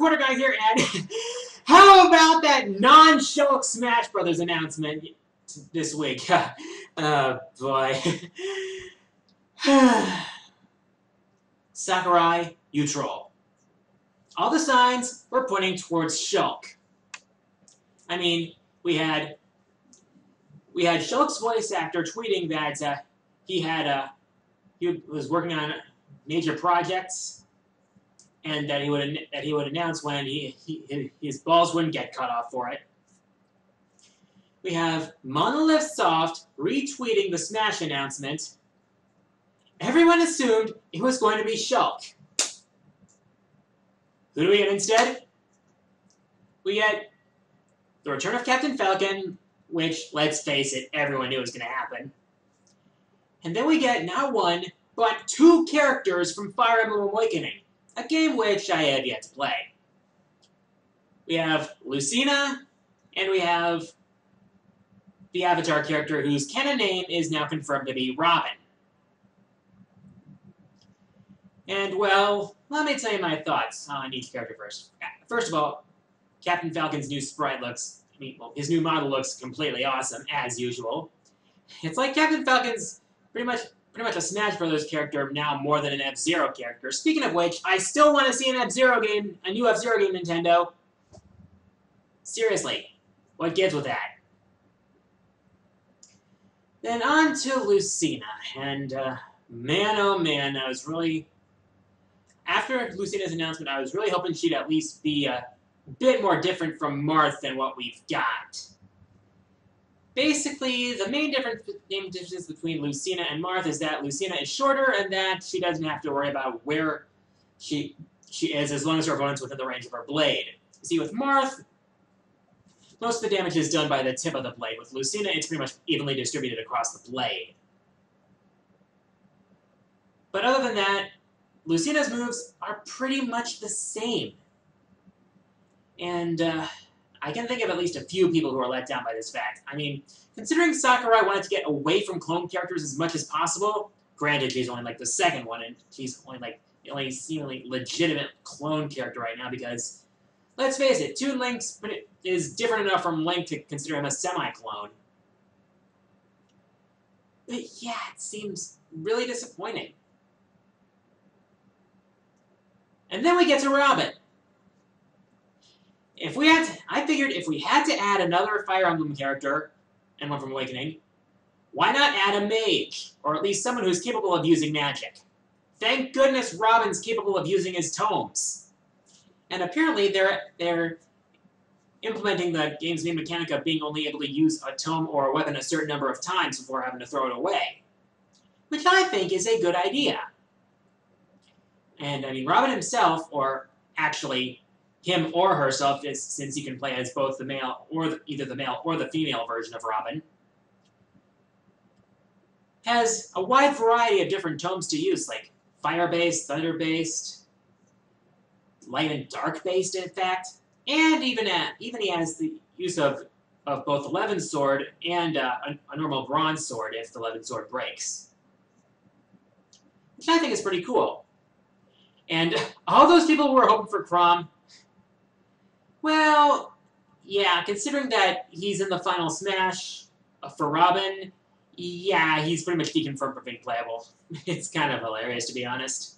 reporter guy here, and how about that non-Shulk Smash Brothers announcement this week? Oh, boy. Sakurai, you troll. All the signs were pointing towards Shulk. I mean, we had Shulk's voice actor tweeting that he was working on major projects, and that he would announce when his balls wouldn't get cut off for it. We have Monolith Soft retweeting the Smash announcement. Everyone assumed it was going to be Shulk. Who do we get instead? We get the return of Captain Falcon, which, let's face it, everyone knew was going to happen. And then we get not one, but two characters from Fire Emblem Awakening, a game which I have yet to play. We have Lucena, and we have the Avatar character whose canon name is now confirmed to be Robin. And, well, let me tell you my thoughts on each character first. First of all, Captain Falcon's new sprite looks, his new model looks completely awesome, as usual. It's like Captain Falcon's pretty much a Smash Brothers character now more than an F-Zero character. Speaking of which, I still want to see an F-Zero game, a new F-Zero game, Nintendo. Seriously, what gives with that? Then on to Lucena, and man oh man, I was really... After Lucena's announcement, I was really hoping she'd at least be a bit more different from Marth than what we've got. Basically, the main difference between Lucena and Marth is that Lucena is shorter and that she doesn't have to worry about where she is as long as her opponent's within the range of her blade. You see, with Marth, most of the damage is done by the tip of the blade. With Lucena, it's pretty much evenly distributed across the blade. But other than that, Lucena's moves are pretty much the same. And I can think of at least a few people who are let down by this fact. I mean, considering Sakurai wanted to get away from clone characters as much as possible, granted she's only like the second one, and she's only like the only seemingly legitimate clone character right now because, let's face it, Toon Link is different enough from Link to consider him a semi-clone. But yeah, it seems really disappointing. And then we get to Robin. I figured if we had to add another Fire Emblem character, and one from Awakening, why not add a mage, or at least someone who's capable of using magic? Thank goodness Robin's capable of using his tomes. And apparently they're implementing the game's main mechanic of being only able to use a tome or a weapon a certain number of times before having to throw it away. Which I think is a good idea. And, I mean, Robin himself, or actually him or herself, since he can play as both the male, or either the male or the female version of Robin, has a wide variety of different tomes to use, like fire-based, thunder-based, light and dark-based, in fact, and even he has the use of both the Levin sword and a normal bronze sword if the Levin sword breaks. Which I think is pretty cool. And all those people who were hoping for Chrom, well, yeah, considering that he's in the final Smash for Robin, yeah, he's pretty much deconfirmed for being playable. It's kind of hilarious, to be honest.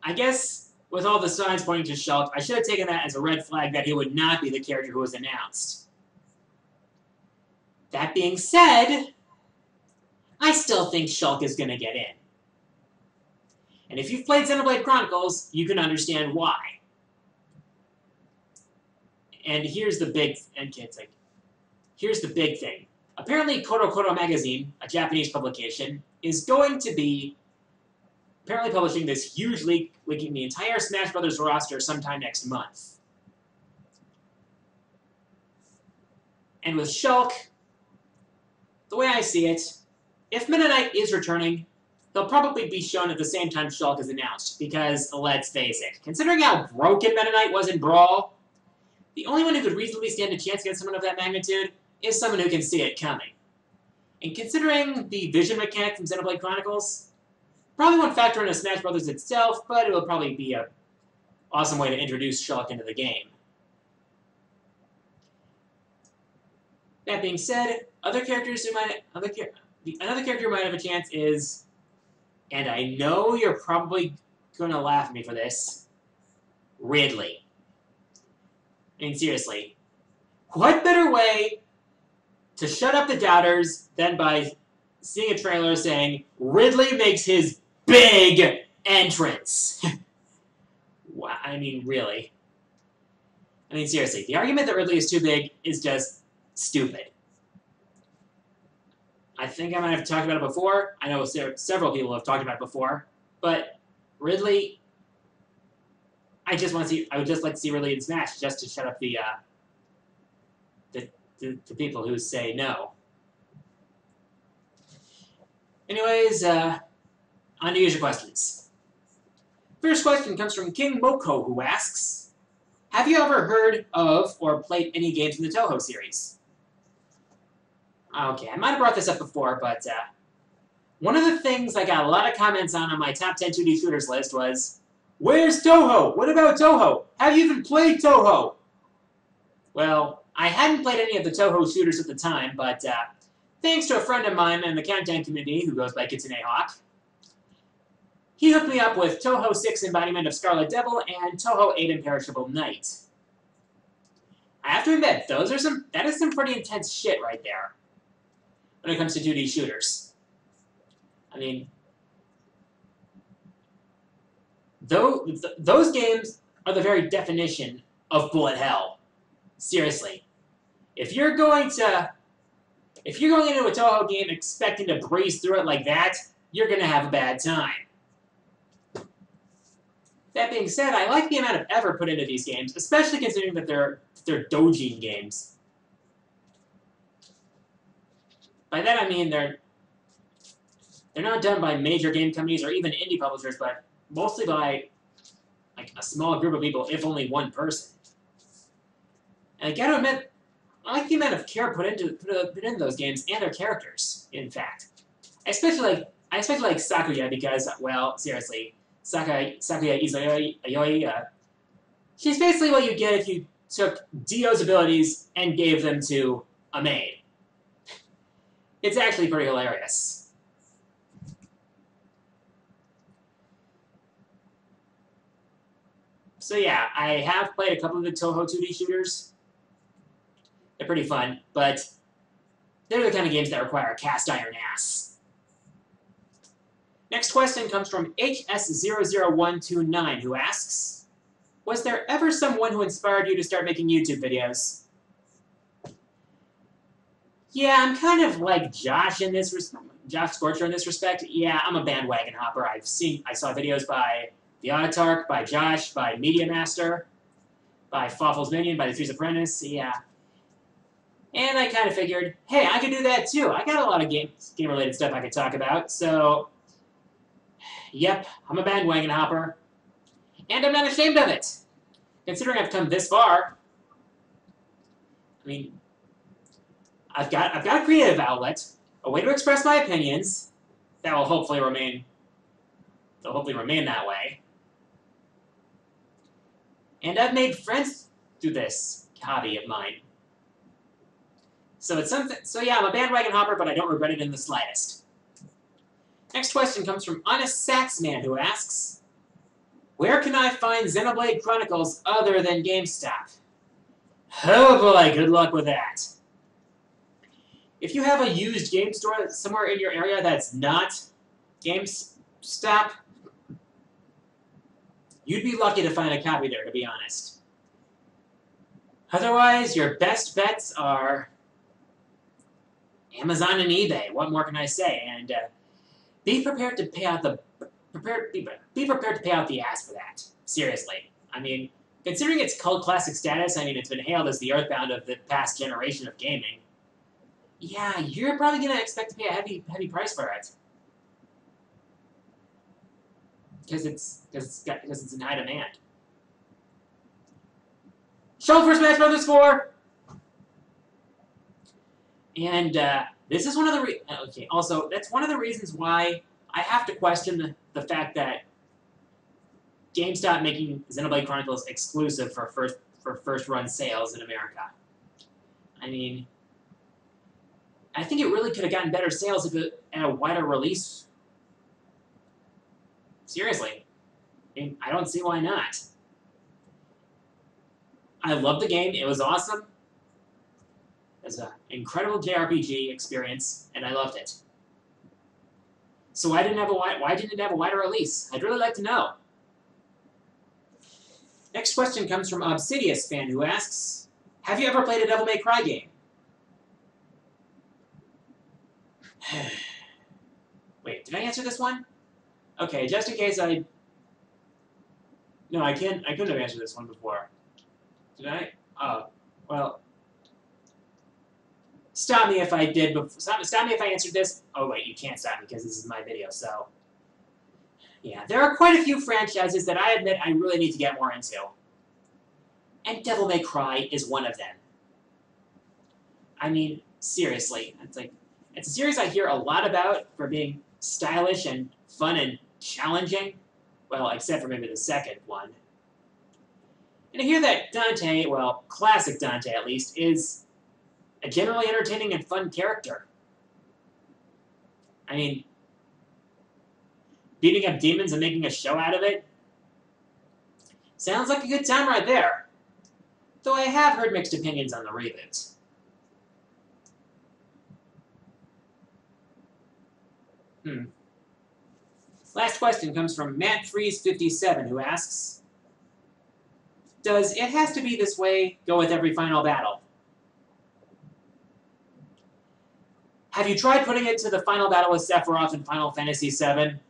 I guess, with all the signs pointing to Shulk, I should have taken that as a red flag that he would not be the character who was announced. That being said, I still think Shulk is going to get in. And if you've played Xenoblade Chronicles, you can understand why. And here's the big thing. Apparently Koto Koto Magazine, a Japanese publication, is going to be apparently publishing this huge leak leaking the entire Smash Brothers roster sometime next month. And with Shulk, the way I see it, if Meta Knight is returning, he'll probably be shown at the same time Shulk is announced, because, let's face it, considering how broken Meta Knight was in Brawl, the only one who could reasonably stand a chance against someone of that magnitude is someone who can see it coming. And considering the vision mechanic from Xenoblade Chronicles, Probably won't factor into Smash Brothers itself, but it will probably be an awesome way to introduce Shulk into the game. That being said, another character who might have a chance is, and I know you're probably going to laugh at me for this, Ridley. I mean, seriously, what better way to shut up the doubters than by seeing a trailer saying, Ridley makes his big entrance? Wow, I mean, really. I mean, seriously, the argument that Ridley is too big is just stupid. I think I might have talked about it before. I know several people have talked about it before. But Ridley, I would just like to see Ridley in Smash just to shut up the people who say no. Anyways, on to user questions. First question comes from King Moko, who asks, have you ever heard of or played any games in the Touhou series? Okay, I might have brought this up before, but one of the things I got a lot of comments on my top 10 2D shooters list was, where's Touhou? What about Touhou? Have you even played Touhou? Well, I hadn't played any of the Touhou shooters at the time, but thanks to a friend of mine in the Countdown community who goes by Kitsune Hawk, he hooked me up with Touhou 6 Embodiment of Scarlet Devil and Touhou 8 Imperishable Knight. I have to admit, that is some pretty intense shit right there when it comes to 2D shooters. I mean, those games are the very definition of bullet hell. Seriously. If you're going into a Touhou game expecting to breeze through it like that, you're going to have a bad time. That being said, I like the amount of effort put into these games, especially considering that they're doujin games. By that I mean they're not done by major game companies or even indie publishers, but mostly by like a small group of people, if only one person. And I gotta admit, I like the amount of care put into those games and their characters. In fact, I especially like Sakurai because, well, seriously, Sakurai Izayoi, she's basically what you get if you took Dio's abilities and gave them to a maid. It's actually pretty hilarious. So yeah, I have played a couple of the Touhou 2D shooters. They're pretty fun, but they're the kind of games that require a cast iron ass. Next question comes from HS00129, who asks, was there ever someone who inspired you to start making YouTube videos? Yeah, I'm kind of like Josh in this Josh Scorcher in this respect. Yeah, I'm a bandwagon hopper. I saw videos by The Autarch, by Josh, by Media Master, by Fawful's Minion, by The Three's Apprentice, yeah. And I kind of figured, hey, I could do that too. I got a lot of game-related stuff I could talk about, so yep, I'm a bandwagon hopper. And I'm not ashamed of it. Considering I've come this far, I mean, I've got a creative outlet, a way to express my opinions that will hopefully remain that way. And I've made friends through this hobby of mine. So it's something. So yeah, I'm a bandwagon hopper, but I don't regret it in the slightest. Next question comes from Honest Saxman, who asks, where can I find Xenoblade Chronicles other than GameStop? Oh boy, good luck with that. If you have a used game store somewhere in your area that's not GameStop, you'd be lucky to find a copy there, to be honest. Otherwise, your best bets are Amazon and eBay. What more can I say? And be prepared to pay out the be prepared to pay out the ass for that. Seriously. I mean, considering its cult classic status, I mean, it's been hailed as the Earthbound of the past generation of gaming. Yeah, you're probably gonna expect to pay a heavy price for it. Because it's in high demand. Shulk for Smash Brothers 4! And this is one of the also, that's one of the reasons why I have to question the fact that GameStop making Xenoblade Chronicles exclusive for first-run sales in America. I mean, I think it really could have gotten better sales if it had a wider release. Seriously. I mean, I don't see why not. I loved the game. It was awesome. It was an incredible JRPG experience, and I loved it. So why didn't it have a wider release? I'd really like to know. Next question comes from Obsidious fan who asks, have you ever played a Devil May Cry game? Wait, did I answer this one? Okay, just in case I... No, I couldn't have answered this one before. Did I? Oh, well... Stop me if I did before. Stop me if I answered this. Oh wait, you can't stop me because this is my video, so... Yeah, there are quite a few franchises that I admit I really need to get more into. And Devil May Cry is one of them. I mean, seriously, it's a series I hear a lot about for being stylish and fun and challenging. Well, except for maybe the second one. And I hear that Dante, well, classic Dante at least, is a generally entertaining and fun character. I mean, beating up demons and making a show out of it? Sounds like a good time right there. Though I have heard mixed opinions on the reboot. Last question comes from MattFreeze57, who asks, does It Has to Be This Way go with every final battle? Have you tried putting it to the final battle with Sephiroth in Final Fantasy VII?